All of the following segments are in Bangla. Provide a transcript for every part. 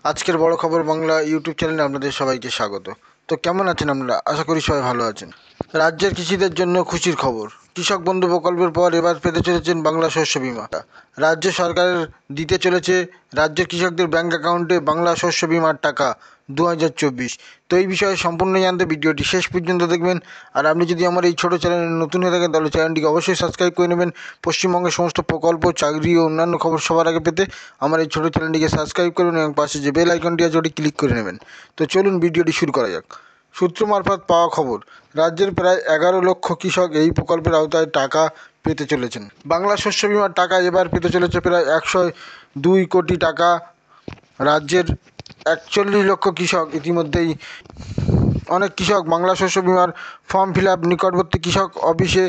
আজকের বড় খবর বাংলা ইউটিউব চ্যানেলে আপনাদের সবাইকে স্বাগত। তো কেমন আছেন আপনারা? আশা করি সবাই ভালো আছেন। রাজ্যের কৃষিদের জন্য খুশির খবর। কৃষক বন্ধু প্রকল্পের পর এবার পেতে চলেছেন বাংলা শস্য বীমা। রাজ্য সরকার দিতে চলেছে রাজ্যের কৃষকদের ব্যাংক অ্যাকাউন্টে বাংলা শস্য বীমার টাকা 2024। তো এই বিষয়ে সম্পূর্ণ জানতে ভিডিওটি শেষ পর্যন্ত দেখবেন। আর আপনি যদি আমার এই ছোটো চ্যানেলে নতুন হয়ে থাকেন তাহলে চ্যানেলটিকে অবশ্যই সাবস্ক্রাইব করে নেবেন। পশ্চিমবঙ্গের সমস্ত প্রকল্প, চাকরি ও অন্যান্য খবর সবার আগে পেতে আমার এই ছোটো চ্যানেলটিকে সাবস্ক্রাইব করুন এবং পাশে যে বেল আইকনটি আছে ওটি ক্লিক করে নেবেন। তো চলুন ভিডিওটি শুরু করা যাক। সূত্র মারফত পাওয়া খবর, রাজ্যের প্রায় 11 লক্ষ কৃষক এই প্রকল্পের আওতায় টাকা পেতে চলেছেন। বাংলা শস্য বীমার টাকা এবার পেতে চলেছে প্রায় 102 কোটি টাকা। রাজ্যের 41 লক্ষ কৃষক ইতিমধ্যেই অনেক কৃষক বাংলা শস্য বীমার ফর্ম ফিল আপ, নিকটবর্তী কৃষক অফিসে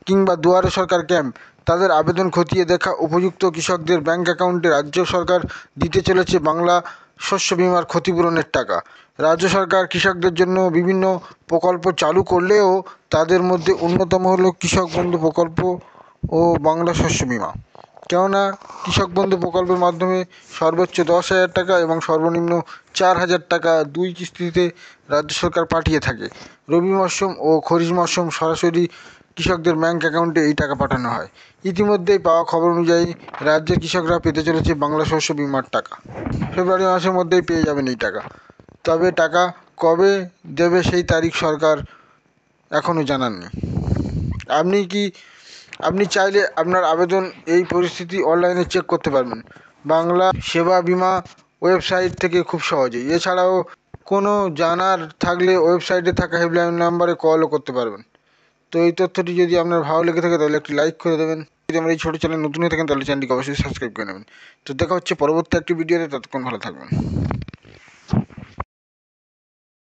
কিংবা দুয়ারে সরকার ক্যাম্প, তাদের আবেদন খতিয়ে দেখা উপযুক্ত কৃষকদের ব্যাংক অ্যাকাউন্টে রাজ্য সরকার দিতে চলেছে বাংলা শস্য বীমার ক্ষতিপূরণের টাকা। রাজ্য সরকার কৃষকদের জন্য বিভিন্ন প্রকল্প চালু করলেও তাদের মধ্যে অন্যতম হলো কৃষক বন্ধু প্রকল্প ও বাংলা শস্য বীমা। কেননা কৃষক বন্ধু প্রকল্পের মাধ্যমে সর্বোচ্চ 10,000 টাকা এবং সর্বনিম্ন 4,000 টাকা দুই কিস্তিতে রাজ্য সরকার পাঠিয়ে থাকে। রবি মরশুম ও খরিফ মরশুম সরাসরি কৃষকদের ব্যাংক অ্যাকাউন্টে এই টাকা পাঠানো হয়। ইতিমধ্যেই পাওয়া খবর অনুযায়ী রাজ্যের কৃষকরা পেতে চলেছে বাংলা শস্য বীমার টাকা। ফেব্রুয়ারি মাসের মধ্যেই পেয়ে যাবেন এই টাকা। তবে টাকা কবে দেবে সেই তারিখ সরকার এখনও জানাননি। আপনি চাইলে আপনার আবেদন এই পরিস্থিতি অনলাইনে চেক করতে পারবেন বাংলা সেবা বীমা ওয়েবসাইট থেকে খুব সহজেই। এছাড়াও কোনো জানার থাকলে ওয়েবসাইটে থাকা হেল্পলাইন নাম্বারে কলও করতে পারবেন। তো এই তথ্যটি যদি আপনার ভালো লেগে থাকে তাহলে একটি লাইক করে দেবেন। যদি আমার এই ছোটো চ্যানেল নতুন হয়ে থাকেন তাহলে চ্যানেলটিকে অবশ্যই সাবস্ক্রাইব করে নেবেন। তো দেখা হচ্ছে পরবর্তী একটি ভিডিওতে, ততক্ষণ ভালো থাকবেন।